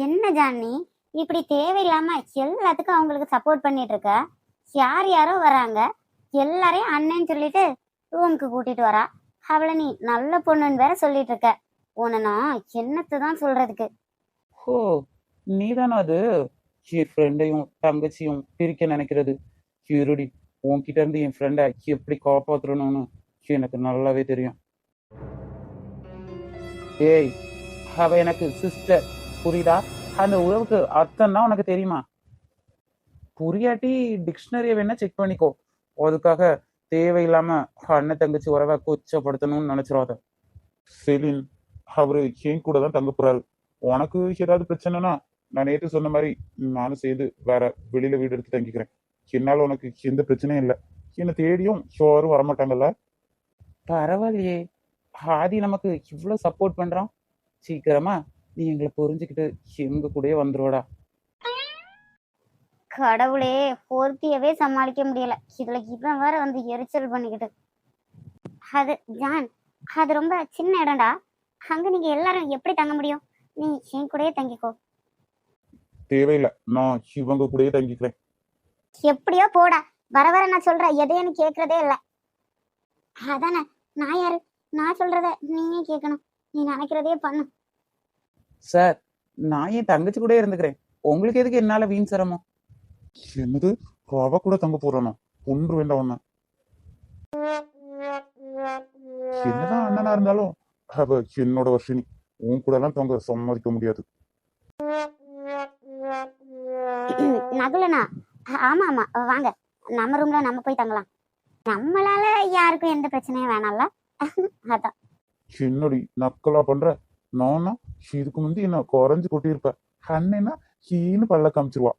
என்ன ஜானி, இப்படி தேவையில்லாம எல்லாத்துக்கும் அவங்களுக்கு சப்போர்ட் பண்ணிட்டு இருக்க? யார் யாரோ வராங்க, எல்லாரையும் அண்ணன்னு சொல்லிட்டு ரூமுக்கு கூட்டிட்டு வரா. அவளை நீ நல்ல பொண்ணுன்னு வேற சொல்லிட்டு இருக்க. உன்னை நான் என்னத்தை தான் சொல்றதுக்கு? ஓ, நீதானா அது என் ஃப்ரெண்டையும் தங்கச்சியும் பிரிக்க நினைக்கிறது? இருடி, உன்கிட்ட இருந்து என் ஃப்ரெண்டை எப்படி காப்பாற்றணும்னு எனக்கு நல்லாவே தெரியும். ஏய், அவ எனக்கு சிஸ்டர், புரியுதா? அந்த உறவுக்கு அர்த்தம் தான் உனக்கு தெரியுமா? புரியாட்டி டிக்ஷனரியை வேணா செக் பண்ணிக்கோ. அதுக்காக தேவையில்லாம அண்ணன் தங்கச்சி உறவை கொச்சப்படுத்தணும்னு நினைச்சிடாத. செலின், அவரு என் கூட தான் தங்க போறாரு. உனக்கு ஏதாவது பிரச்சனைனா நான் நேற்று சொன்ன மாதிரி நானும் சேர்ந்து வேற வெளியில வீடு எடுத்து தங்கிக்கிறேன். என்னால உனக்கு எந்த பிரச்சனையும் இல்லை. என்னை தேடியும் யாரும் வரமாட்டாங்கல்ல. பரவாயில்லையே, ஆதி நமக்கு இவ்வளவு சப்போர்ட் பண்றான். சீக்கிரமா நீ எங்களை புரிஞ்சுக்கிட்டு எங்க கூடயே வந்துருவடா. கடவுளே, பொருத்தியவே சமாளிக்க முடியல. இதுல இவன் வேற வந்து எரிச்சல் பண்ணிக்கிட்டு. அது ஜான், அது ரொம்ப சின்ன இடம்டா. அங்க நீங்க எல்லாரும் எப்படி தங்க முடியும்? நீ என் கூடயே தங்கிக்கோ. தேவையில்லை, நான் இவங்க கூடயே தங்கிக்கிறேன். எப்படியோ போடா. வர வர நான் சொல்ற எதையும் நீ கேக்குறதே இல்ல. அதானே, நான் யாரு? நான் சொல்றத நீயே கேட்கணும். நீ நினைக்கிறதே பண்ணு. சார், நான் என் தங்கச்சி கூட இருந்துக்கிறேன். உங்களுக்கு எதுக்கு என்னால வீண் சிரமம்? என்னது, அவ கூட தங்க போறானா? ஒன்று வேண்டாம் ஒண்ணு. என்னதான் அண்ணனா இருந்தாலும் அவ என்னோட வர்ஷினி. உன் கூட எல்லாம் தங்க சம்மதிக்க முடியாது. நகுலனா? ஆமா ஆமா, வாங்க. நம்ம ரூம்ல நம்ம போய் தங்கலாம். நம்மளால யாருக்கும் எந்த பிரச்சனையும் வேணாம்ல. அதான். என்னடி நக்கலா பண்ற? நானா இதுக்கு முந்தி என்ன குறைஞ்சு கொட்டியிருப்ப. அண்ணனா கீன்னு பல்ல காமிச்சிருவா.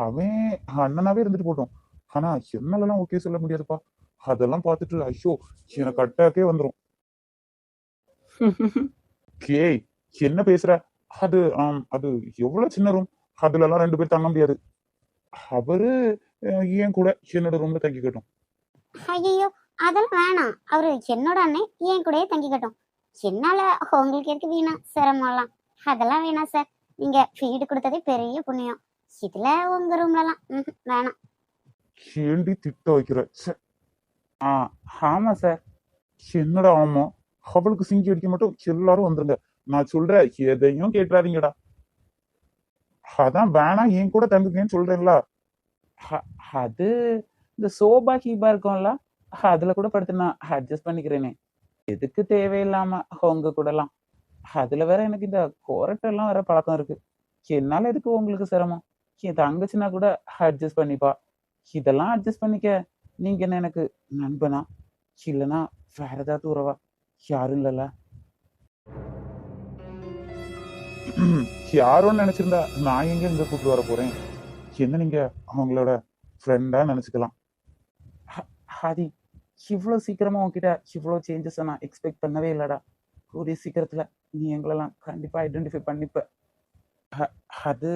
அவன் அண்ணனாவே இருந்துட்டு போட்டோம். ஆனா என்னாலலாம் ஓகே சொல்ல முடியாதுப்பா. அதெல்லாம் பார்த்துட்டு ஐயோ எனக்கு அட்டாக்கே வந்துடும். கேய், என்ன பேசுற? அது அது எவ்வளவு சின்ன ரூம். அதுல எல்லாம் 2 பேர் தங்க முடியாது. அவரு ஏன் கூட என்னோட ரூம்ல தங்கிக்கட்டும். ஐயோ, அதெல்லாம் வேணாம். அவரு என்னோட அண்ணன், என் கூடயே தங்கிக்கட்டும். என்னால உங்களுக்கு எதுக்கு வீணா சிரமம்லாம்? அதெல்லாம் வேணாம் சார். நீங்க வீடு கொடுத்ததே பெரிய புண்ணியம். இதுல உங்க ரூம்லலாம் வேணாம். ஏண்டி திட்ட வைக்கிற? ச்சே. ஆ, ஆமா சார். என்னடா ஆமா? அவளுக்கு சிங்கி அடிக்க மட்டும் எல்லாரும் வந்துருங்க. நான் சொல்ற எதையும் கேட்டுறாதீங்கடா. அதான் வேணாம், என் கூட தங்குங்கன்னு சொல்றேன்ல. அது இந்த சோபா கீபா இருக்கும்ல, அதுல கூட படுத்து நான் அட்ஜஸ்ட் பண்ணிக்கிறேனே. எதுக்கு தேவையில்லாம உங்க கூடலாம்? அதுல வேற எனக்கு இந்த கொரட்டெல்லாம் வேற பழக்கம் இருக்கு. என்னால எதுக்கு உங்களுக்கு சிரமம்? என் தங்கச்சினா கூட அட்ஜஸ்ட் பண்ணிப்பா. இதெல்லாம் அட்ஜஸ்ட் பண்ணிக்க நீங்க என்ன எனக்கு நண்பனா? இல்லைன்னா வேற ஏதாவது உறவா? யாரும் இல்லைல்ல. யாரோன்னு நினைச்சிருந்தா நான் எங்க இங்க கூப்பிட்டு வர போறேன்? என்ன நீங்க அவங்களோட ஃப்ரெண்டா நினைச்சுக்கலாம். ஹாதி, இவ்வளோ சீக்கிரமா உன்கிட்ட இவ்வளோ சேஞ்சஸ் நான் எக்ஸ்பெக்ட் பண்ணவே இல்லடா. கூடிய சீக்கிரத்துல நீ எங்களெல்லாம் கண்டிப்பா ஐடென்டிஃபை பண்ணிப்ப. அது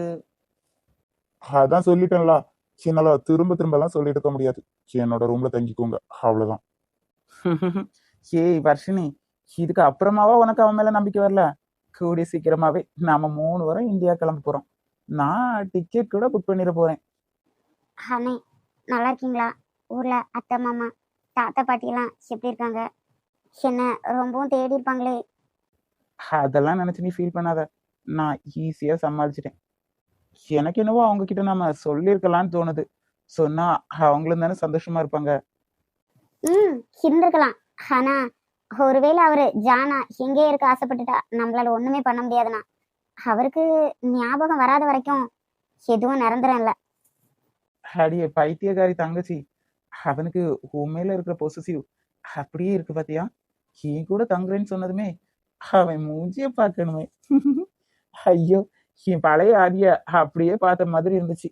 அதான் சொல்லிட்டேன்ல. என்னால திரும்ப திரும்ப எல்லாம் சொல்லிட்டு இருக்க முடியாது. என்னோட ரூம்ல தங்கிக்கோங்க, அவ்வளவுதான். ஏய் வர்ஷினி, இதுக்கு அப்புறமாவா உனக்கு அவன் மேல நம்பிக்கை வரல? கூடிய சீக்கிரமாவே நாம 3 வாரம் இந்தியா கிளம்ப போறோம். நான் டிக்கெட் கூட புக் பண்ணிட போறேன். அண்ணே, நல்லா இருக்கீங்களா? ஊர்ல அத்தை மாமா தாத்தா பாட்டி எல்லாம் எப்படி இருக்காங்க? என்ன ரொம்பவும் தேடி இருப்பாங்களே. அதெல்லாம் நினைச்சு நீ ஃபீல் பண்ணாத. நான் ஈஸியா சமாளிச்சிட்டேன். எனக்கு என்னவோ அவங்க கிட்ட நம்ம சொல்லியிருக்கலாம்னு தோணுது. சொன்னா அவங்களும் தானே சந்தோஷமா இருப்பாங்க. இருந்திருக்கலாம். ஆனா ஒருவேளை அவரு ஜானா எங்கே இருக்க ஆசைப்பட்டுட்டா நம்மளால ஒண்ணுமே பண்ண முடியாதுண்ணா. அவருக்கு ஞாபகம் வராத வரைக்கும் எதுவும் நிரந்தரம் இல்ல. அடியே பைத்தியக்காரி தங்கச்சி, அவனுக்கு உண்மையில இருக்கிற பொசசிவ் அப்படியே இருக்கு பாத்தியா? என் கூட தங்குறேன்னு சொன்னதுமே அவன் மூஞ்சிய பார்க்கணுமே. ஐயோ, என் பழைய ஆதிய அப்படியே பார்த்த மாதிரி இருந்துச்சு.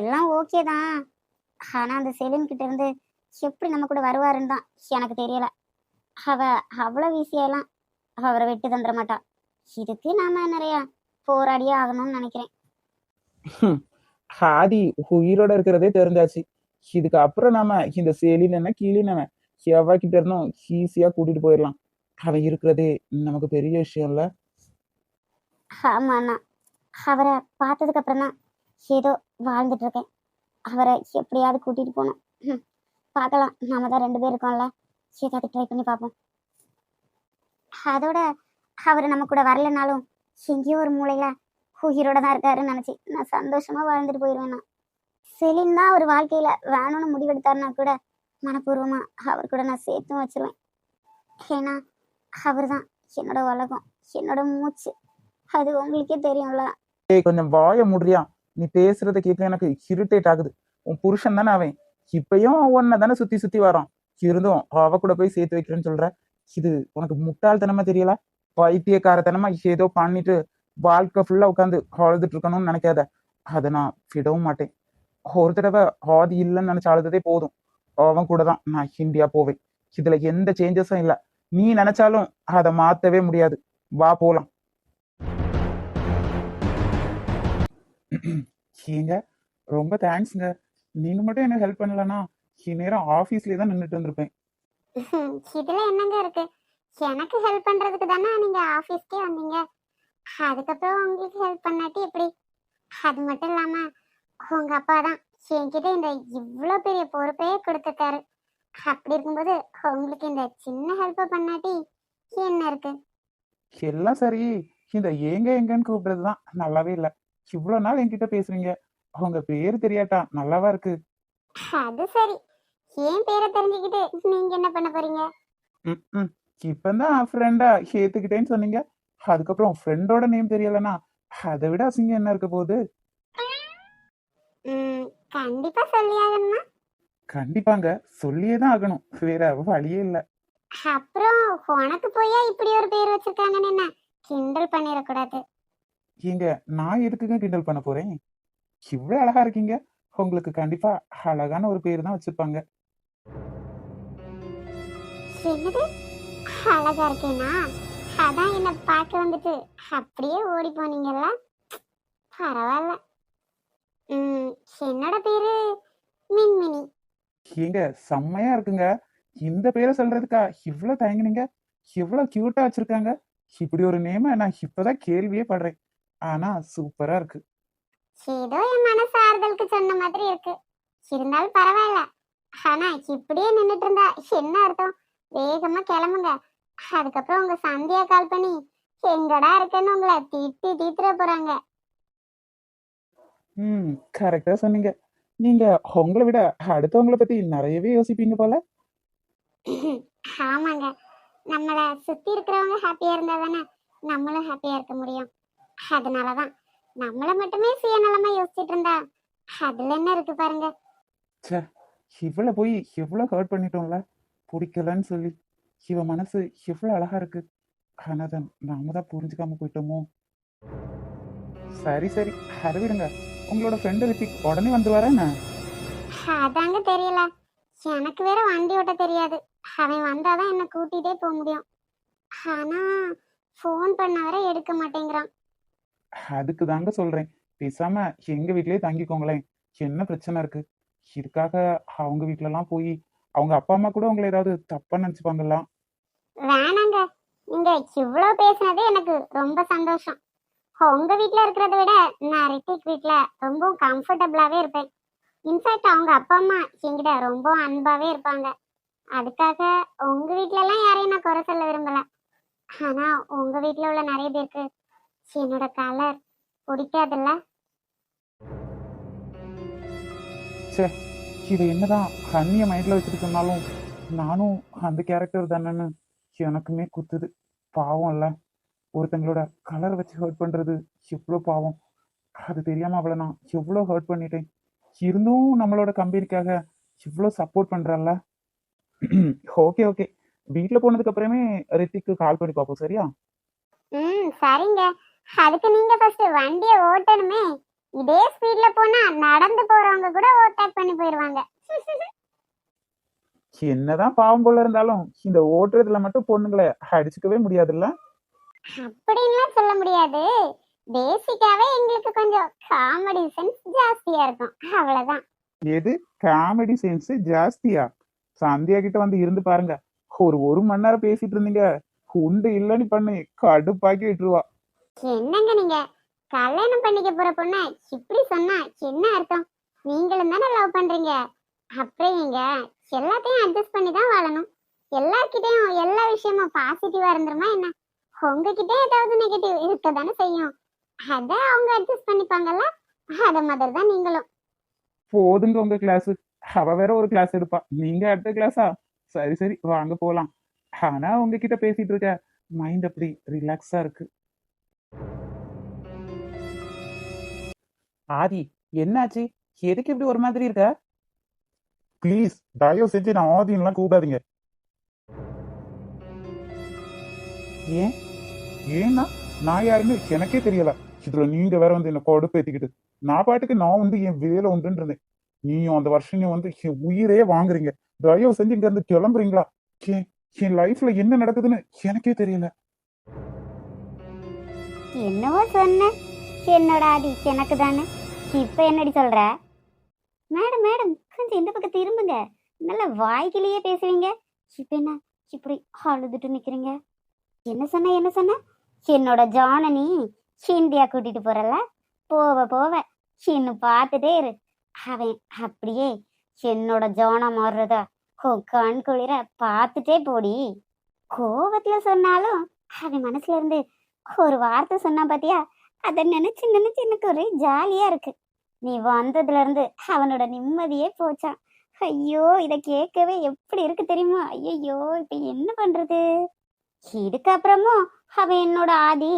எல்லாம் ஓகே தான். ஆனா அந்த செலின் கிட்ட இருந்து எப்படி நம்ம கூட வருவாருன்னு தான் எனக்கு தெரியல. அவ அவ்வளவு ஈஸியெல்லாம் அவரை விட்டு தந்துட மாட்டா. இதுக்கு நாம நிறைய போராடியே ஆகணும்னு நினைக்கிறேன். ஆதி உயிரோட இருக்கிறதே தெரிஞ்சாச்சு. இதுக்கு அப்புறம் நாம இந்த சேலின் என்ன கீழின் என்ன எவ்வா கிட்ட இருந்தும் ஈஸியா கூட்டிட்டு போயிடலாம். அவன் இருக்கிறதே நமக்கு பெரிய விஷயம் இல்ல. ஆமாண்ணா, அவரை பார்த்ததுக்கு அப்புறம் தான் ஏதோ வாழ்ந்துட்டு இருக்கேன். அவரை எப்படியாவது கூட்டிட்டு போகணும். ம், பார்க்கலாம். நாம தான் 2 பேர் இருக்கோம்ல, ஏதாவது ட்ரை பண்ணி பார்ப்போம். அதோட அவர் நம்ம கூட வரலனாலும் எங்கேயோ ஒரு மூலையில உயிரோட தான் இருக்காருன்னு நினைச்சு நான் சந்தோஷமா வாழ்ந்துட்டு போயிடுவேன். செலின் தான் அவர் வாழ்க்கையில வேணும்னு முடிவெடுத்தாருன்னா கூட மனப்பூர்வமா அவர் கூட நான் சேர்த்தும் வச்சிருவேன். ஏன்னா அவர் தான் என்னோட உலகம், என்னோட மூச்சு. அது உங்களுக்கே தெரியும்ல. ஏய் கொஞ்சம் வாய முடியா. நீ பேசுறத கேட்க எனக்கு இரிட்டேட் ஆகுது. உன் புருஷன் தானே அவன். இப்பயும் உன்னை தானே சுத்தி சுத்தி வரான். இருந்தும் அவ கூட போய் சேர்த்து வைக்கிறேன்னு சொல்ற. இது உனக்கு முட்டாள்தனமா தெரியல? பைத்தியக்காரத்தனமா ஏதோ பண்ணிட்டு வாழ்க்கை ஃபுல்லா உட்காந்து அழுதுட்டு இருக்கணும்னு நினைக்காத. அதை நான் விடவும் மாட்டேன். ஒரு தடவை ஆதி இல்லைன்னு நினைச்சு அழுததே போதும். அவன் கூட தான் நான் இந்தியா போவேன். இதுல எந்த சேஞ்சஸும் இல்லை. நீ நினைச்சாலும் அதை மாத்தவே முடியாது. வா போலாம். ஏங்க ரொம்ப தேங்க்ஸ்ங்க. நீங்க மட்டும் எனக்கு ஹெல்ப் பண்ணலன்னா இந்நேரம் ஆபீஸ்லயே தான் நின்றுட்டு இருந்திருப்பேன். இதுல என்னங்க இருக்கு? எனக்கு ஹெல்ப் பண்றதுக்கு தானே நீங்க ஆபீஸ்க்கே வந்தீங்க. அதுக்கப்புறம் உங்களுக்கு ஹெல்ப் பண்ணாட்டி எப்படி? அது மட்டும் இல்லாம உங்க அப்பா தான் என்கிட்ட இந்த இவ்வளோ பெரிய பொறுப்பையே கொடுத்துருக்காரு. அப்படி இருக்கும்போது உங்களுக்கு இந்த சின்ன ஹெல்ப் பண்ணாட்டி என்ன இருக்கு? எல்லாம் சரி. இந்த ஏங்க எங்கன்னு கூப்பிடுறதுதான் நல்லாவே இல்லை. இவ்வளவு நாள் என்கிட்ட பேசுறீங்க. அவங்க பேர் தெரியாட்டா நல்லாவா இருக்கு? அது சரி, ஏன் பேரை தெரிஞ்சுக்கிட்டு நீங்க என்ன பண்ண போறீங்க? ம் இப்பதான் ஃப்ரெண்டா ஏத்துக்கிட்டேன்னு சொன்னீங்க. அதுக்கப்புறம் ஃப்ரெண்டோட நேம் தெரியலன்னா அதை விட அசிங்கம் என்ன இருக்க போகுது? ம், கண்டிப்பா சொல்லியாகணுமா? கண்டிப்பாங்க. சொல்லியே தான் ஆகணும். வேற வழியே இல்லை. அப்புறம் உனக்கு போயா இப்படி ஒரு பேர் வச்சிருக்காங்கன்னு என்ன கிண்டல் பண்ணிடக்கூடாது. ஏங்க நான் எதுக்குங்க கிண்டல் பண்ண போறேன்? இவ்வளவு அழகா இருக்கீங்க. உங்களுக்கு கண்டிப்பா அழகான ஒரு பேர் தான் வச்சிருப்பாங்க. என்னது, அழகா இருக்கேனா? அதான் என்ன பார்க்க வந்துட்டு அப்படியே ஓடி போனீங்கல்ல. பரவாயில்ல. ம், என்னோட பேரு மின்மினி. ஏங்க செம்மையா இருக்குங்க. இந்த பேரை சொல்றதுக்கா இவ்வளவு தயங்குனீங்க? இவ்வளவு கியூட்டா வச்சிருக்காங்க. இப்படி ஒரு நேம நான் இப்பதான் கேள்வியே படுறேன். ஆனா சூப்பரா இருக்கு. ஏதோ என் மனசு ஆறுதலுக்கு சொன்ன மாதிரி இருக்கு. இருந்தாலும் பரவாயில்ல. ஆனா இப்படியே நின்னுட்டு இருந்தா என்ன அர்த்தம்? வேகமா கிளம்புங்க. அதுக்கப்புறம் உங்க சந்தியா கால் பண்ணி எங்கடா இருக்கேன்னு உங்களை திட்டி தீத்துற போறாங்க. கரெக்டா சொன்னீங்க. நீங்க உங்களை விட அடுத்தவங்களை பத்தி நிறையவே யோசிப்பீங்க போல. ஆமாங்க, நம்மள சுத்தி இருக்கிறவங்க ஹாப்பியா இருந்தா தானே நம்மளும் ஹாப்பியா இருக்க முடியும். அதனாலதான் நம்மள மட்டுமே சுயநலமா யோசிச்சுட்டு இருந்தா அதுல என்ன இருக்கு பாருங்க. ச்சே, இவளை போய் எவ்வளவு ஹர்ட் பண்ணிட்டோம்ல. பிடிக்கலன்னு சொல்லி. இவ மனசு எவ்வளவு அழகா இருக்கு. ஆனா அதை நாம தான் புரிஞ்சுக்காம போயிட்டோமோ. சரி சரி, அதை விடுங்க. உங்களோட ஃப்ரெண்டு ரித்திக் உடனே வந்துருவாரா என்ன? அதாங்க தெரியல. எனக்கு வேற வண்டி ஓட்ட தெரியாது. அவன் வந்தாதான் என்ன கூட்டிட்டே போக முடியும். ஆனா ஃபோன் பண்ண வர எடுக்க மாட்டேங்கிறான். அதுக்கு தாங்க சொல்றேன். பேசாம எங்க வீட்லயே தங்கிக்கோங்களேன். என்ன பிரச்சனை இருக்கு? இதுக்காக அவங்க வீட்ல எல்லாம் போய் அவங்க அப்பா அம்மா கூட உங்களை ஏதாவது தப்பா நினைச்சுப்பாங்களா? வேணாங்க, நீங்க இவ்வளவு பேசுனதே எனக்கு ரொம்ப சந்தோஷம். உங்க வீட்ல இருக்கிறத விட நான் ரித்திக் வீட்ல ரொம்ப கம்ஃபர்டபுளாவே இருப்பேன். இன்ஃபேக்ட் அவங்க அப்பா அம்மா என்கிட்ட ரொம்ப அன்பாவே இருப்பாங்க. அதுக்காக உங்க வீட்ல எல்லாம் யாரையும் நான் குறை சொல்ல விரும்பல. ஆனா உங்க வீட்ல உள்ள நிறைய பேருக்கு என்னோட கலர் பிடிக்காதுல்ல. ச்சே, இது என்னதான் கண்ணிய மைண்ட்ல வச்சுட்டு சொன்னாலும் நானும் அந்த கேரக்டர் தானேன்னு எனக்குமே குத்துது. பாவம் இல்ல. ஒருத்தங்களோட கலர் வச்சு ஹர்ட் பண்றது எவ்வளோ பாவம். அது தெரியாம அவளை நான் எவ்வளோ ஹர்ட் பண்ணிட்டேன். இருந்தும் நம்மளோட கம்பெனிக்காக இவ்வளோ சப்போர்ட் பண்றல்ல. ஓகே ஓகே, வீட்டில் போனதுக்கு அப்புறமே ரித்திக்கு கால் பண்ணி பார்ப்போம். சரியா? ம், சரிங்க. அதுக்கு நீங்க ஃபர்ஸ்ட் வண்டியை ஓட்டணுமே. இதே ஸ்பீட்ல போனா நடந்து போறவங்க கூட ஓவர்டேக் பண்ணி போயிருவாங்க. என்னதான் பாவம் போல இருந்தாலும் இந்த ஓட்டுறதுல மட்டும் பொண்ணுங்களை அடிச்சுக்கவே முடியாதுல்ல. அப்படின்லாம் சொல்ல முடியாது. பேசிக்காவே எங்களுக்கு கொஞ்சம் காமெடி சென்ஸ் ஜாஸ்தியா இருக்கும், அவ்வளவுதான். எது காமெடி சென்ஸ் ஜாஸ்தியா? சந்தியா கிட்ட வந்து இருந்து பாருங்க. ஒரு 1 மணி நேரம் பேசிட்டு இருந்தீங்க. உண்டு இல்லைன்னு பண்ணி கடுப்பாக்கி விட்டுருவா. என்னங்க நீங்க கல்யாணம் பண்ணிக்க போற பொண்ண இப்படி சொன்னா என்ன அர்த்தம்? நீங்களும் தானே லவ் பண்றீங்க. அப்புறம் நீங்க எல்லாத்தையும் அட்ஜஸ்ட் பண்ணி தான் வாழணும். எல்லார்கிட்டயும் எல்லா விஷயமும் பாசிட்டிவா இருந்துருமா என்ன? உங்ககிட்ட ஏதாவது நெகட்டிவ் இருக்க தானே செய்யும். அத அவங்க அட்ஜஸ்ட் பண்ணிப்பாங்கல்ல. அத மாதிரி தான் நீங்களும். போதுங்க உங்க கிளாஸ். அவ வேற ஒரு கிளாஸ் எடுப்பா, நீங்க அடுத்த கிளாஸா? சரி சரி, வாங்க போலாம். ஆனா உங்ககிட்ட பேசிட்டு இருக்க மைண்ட் அப்படி ரிலாக்ஸா இருக்கு. ஆதி, என்னாச்சு? எதுக்கு இப்படி ஒரு மாதிரி இருக்க? ப்ளீஸ் தயவு செஞ்சு நான் ஆதின்லாம் கூப்பிடாதீங்க. ஏன்? ஏன்னா நான் யாருன்னு எனக்கே தெரியல. இதுல நீங்க வேற வந்து என்ன கொடுப்பேத்திக்கிட்டு நான் பாட்டுக்கு நான் வந்து என் வேலை உண்டுன்னு இருந்தேன். நீயும் அந்த வருஷம் வந்து என் உயிரே வாங்குறீங்க. தயவு செஞ்சு இங்க இருந்து கிளம்புறீங்களா? என் என் லைஃப்ல என்ன நடக்குதுன்னு எனக்கே தெரியல. என்னவோ சொன்ன. என்னோட ஆதி எனக்கு தானே. இப்ப என்னடி சொல்ற? மேடம் மேடம் கொஞ்சம் இந்த பக்கம் திரும்புங்க. நல்ல வாய்க்கிலேயே பேசுவீங்க. இப்ப என்ன இப்படி அழுதுட்டு நிக்கிறீங்க? என்ன சொன்ன என்ன சொன்ன? என்னோட ஜானனி இந்தியா கூட்டிட்டு போறல. போவ போவ இன்னும் பார்த்துட்டே இரு. அவன் அப்படியே என்னோட ஜானா மாறுறத கண் குளிர பார்த்துட்டே போடி. கோவத்துல சொன்னாலும் அவன் மனசுல இருந்து ஒரு வார்த்தை சொன்னா பாத்தியா? அதை நினைச்சு நினைச்சு எனக்கு ஒரே ஜாலியா இருக்கு. நீ வந்ததுல இருந்து அவனோட நிம்மதியே போச்சான். ஐயோ இத கேட்கவே எப்படி இருக்கு தெரியுமா? ஐயோ இப்ப என்ன பண்றது? இதுக்கப்புறமும் அவன் என்னோட ஆதி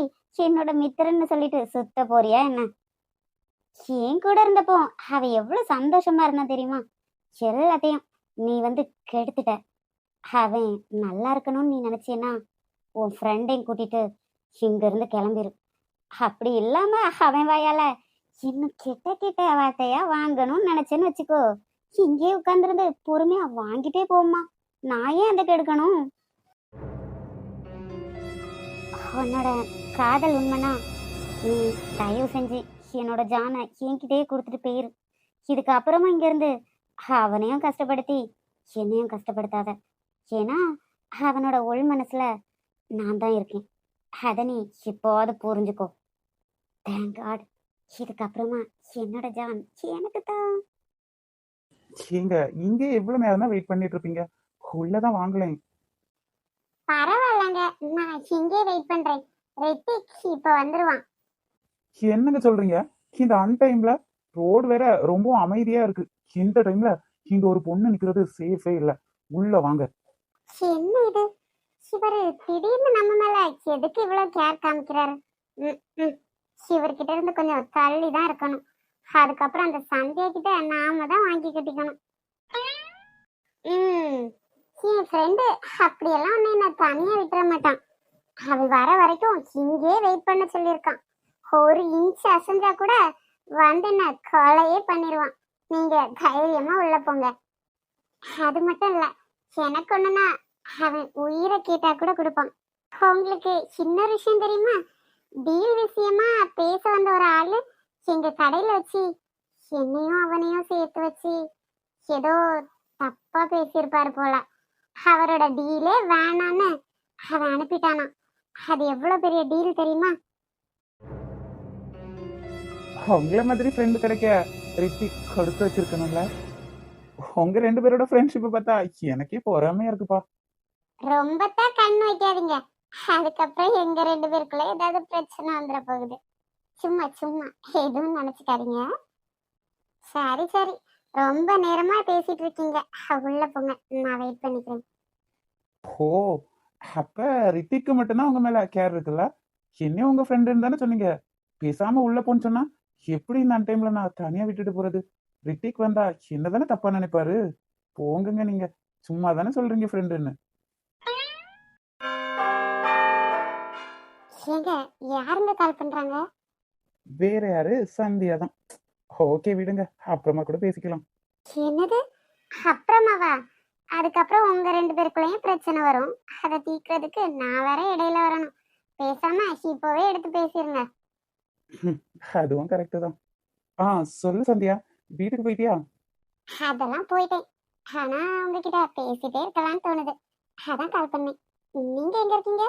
என்னோட மித்திரன்னு சொல்லிட்டு சுத்த போறியா என்ன? என் கூட இருந்தப்போ அவ எவ்வளவு சந்தோஷமா இருந்தா தெரியுமா? எல்லாத்தையும் நீ வந்து கெடுத்துட்ட. அவன் நல்லா இருக்கணும்னு நீ நினைச்சேன்னா உன் ஃப்ரெண்டையும் கூட்டிட்டு இங்க இருந்து கிளம்பிரு. அப்படி இல்லாம அவன் வாயால இன்னும் கிட்ட கிட்ட வார்த்தையா வாங்கணும்னு நினைச்சேன்னு வச்சுக்கோ, இங்கே உட்கார்ந்துருந்து பொறுமையா வாங்கிட்டே போமா. நான் ஏன் அந்த கெடுக்கணும்? உன்னோட காதல் உண்மைனா நீ தயவு செஞ்சு என்னோட ஜானை என்கிட்டயே கொடுத்துட்டு போயிரு. இதுக்கு அப்புறமா இங்க இருந்து அவனையும் கஷ்டப்படுத்தி என்னையும் கஷ்டப்படுத்தாத. ஏன்னா அவனோட உள் மனசுல நான் தான் இருக்கேன். அத நீ இப்போது புரிஞ்சுக்கோ. Thank God. இதுக்கப்புறமா என்னோட ஜான் எனக்கு தான். ஏங்க இங்க எவ்வளவு நேரம் தான் வெயிட் பண்ணிட்டு இருப்பீங்க? உள்ளதான் வாங்கலேன். பரவாயில்லங்க, நான் இங்கே வெயிட் பண்றேன். ரித்திக் இப்ப வந்துருவான். என்னங்க சொல்றீங்க? இந்த அன்டைம்ல ரோடு வேற ரொம்ப அமைதியா இருக்கு. இந்த டைம்ல இங்க ஒரு பொண்ணு நிக்கிறது சேஃபே இல்ல. உள்ள வாங்க. என்ன இது? இவரு திடீர்னு நம்ம மேல எதுக்கு இவ்வளவு கேர் காமிக்கிறாரு? இவர்கிட்ட இருந்து கொஞ்சம் தள்ளி தான் இருக்கணும். அதுக்கப்புறம் அந்த சந்தியா கிட்ட நாம தான் வாங்கி கட்டிக்கணும். என் ஃப்ரெண்டு அப்படியெல்லாம் ஒண்ணு என்ன தனியா விட்டுற மாட்டான். அவ வர வரைக்கும் இங்கே வெயிட் பண்ண சொல்லியிருக்கான். ஒரு இன்ச் அசைஞ்சா கூட வந்து என்ன கொலையே பண்ணிடுவான். நீங்க தைரியமா உள்ள போங்க. அது மட்டும் இல்ல, எனக்கு ஒண்ணுன்னா அவன் உயிரை கேட்டா கூட கொடுப்பான். உங்களுக்கு இன்னொரு விஷயம் தெரியுமா? டீல் விஷயமா பேச வந்த ஒரு ஆளு எங்க கடையில வச்சு என்னையும் அவனையும் சேர்த்து வச்சு ஏதோ தப்பா பேசியிருப்பாரு போல. அவரோட டீலே வேணான்னு அவன் அனுப்பிட்டானா. அது எவ்வளவு பெரிய டீல் தெரியுமா? உங்கள மாதிரி ஃப்ரெண்டு கிடைக்க ரித்திக் கொடுத்து வச்சிருக்கணும்ல. உங்க ரெண்டு பேரோட ஃப்ரெண்ட்ஷிப்பை பார்த்தா எனக்கே பொறாமையா இருக்குப்பா. ரொம்ப தான் கண் வைக்காதீங்க. அதுக்கப்புறம் எங்க ரெண்டு பேருக்குள்ள ஏதாவது பிரச்சனை வந்துட போகுது. சும்மா சும்மா எதுவும் நினைச்சுக்காதீங்க. சரி சரி, ரொம்ப நேரமா பேசிட்டு இருக்கீங்க. உள்ள போங்க, நான் வெயிட் பண்ணிக்கிறேன். ஓ, அப்ப ரித்திக்கு மட்டும்தான் உங்க மேல கேர் இருக்குல்ல? என்ன உங்க ஃப்ரெண்டுன்னு தானே சொன்னீங்க. பேசாம உள்ள போன்னு சொன்னா எப்படி இந்த டைம்ல நான் தனியா விட்டுட்டு போறது? ரித்திக் வந்தா என்னதானே தப்பா நினைப்பாரு? போங்கங்க நீங்க. சும்மா தானே சொல்றீங்க ஃப்ரெண்டுன்னு. ஏங்க, யாருங்க கால் பண்றாங்க? வேற யாரு? சந்தியா தான். ஓகே விடுங்க, அப்புறமா கூட பேசிக்கலாம். என்னது அப்புறமாவா? அதுக்கப்புறம் உங்க ரெண்டு பேருக்குள்ளேயும் பிரச்சனை வரும். அதை தீர்க்கிறதுக்கு நான் வேற இடையில வரணும். பேசாம இப்போவே எடுத்து பேசிருங்க. அதுவும் கரெக்டு தான். ஆ, சொல்லு சந்தியா, வீட்டுக்கு போயிட்டியா? அதெல்லாம் போயிட்டேன். ஆனா உங்ககிட்ட பேசிட்டே இருக்கலாம்னு தோணுது. அதான் கால் பண்ணேன். நீங்க எங்க இருக்கீங்க?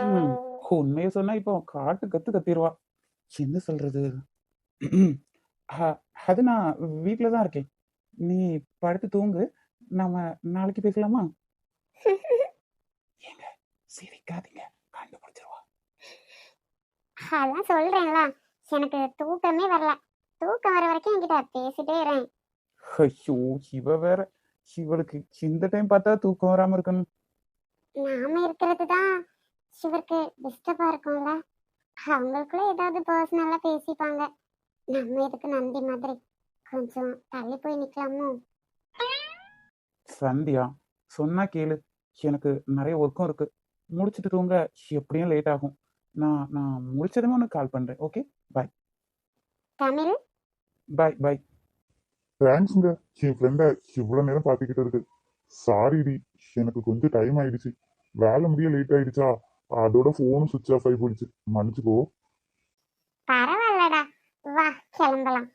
ம், உண்மையை சொன்னா இப்போ காட்டு கத்து கத்திடுவா. என்ன சொல்றது? அது நான் வீட்டில தான் இருக்கேன். நீ படுத்து தூங்கு. நாம நாளைக்கு பேசலாமா? ஏங்க, சிரிக்காதீங்க, கண்டுபிடிச்சிருவா. அதான் சொல்றேன்ல, எனக்கு தூக்கமே வரல. தூக்கம் வர வரைக்கும் என்கிட்ட பேசிட்டே இருறேன். ஐயோ, இவ வேற. இவளுக்கு இந்த டைம் பார்த்தா தூக்கம் வராம இருக்கணும். நாம இருக்கிறது தான் இவருக்கு டிஸ்டர்பா இருக்கும்ல. அவங்களுக்குள்ள ஏதாவது பர்சனலா பேசிப்பாங்க. நம்ம எதுக்கு நந்தி மாதிரி கொஞ்சம் தள்ளி போய் நிக்கலாமோ? சந்தியா, சொன்னா கேளு. எனக்கு நிறைய ஒர்க்கும் இருக்கு. முடிச்சிட்டு தூங்க எப்படியும் லேட் ஆகும். நான் நான் முடிச்சதுமே உனக்கு கால் பண்றேன். ஓகே, பாய். தமிழ், பாய் பாய். தேங்க்ஸுங்க. என் ஃப்ரெண்டை இவ்வளோ நேரம் பார்த்துக்கிட்டு இருக்கு. சாரிடி, எனக்கு கொஞ்சம் டைம் ஆயிடுச்சு. வேலை முடிய லேட் ஆயிடுச்சா, அதோட ஃபோனும் சுவிட்ச் ஆஃப் ஆகி போயிடுச்சு. மன்னிச்சுக்கோ. பரவாயில்லடா, வா கிளம்பலாம்.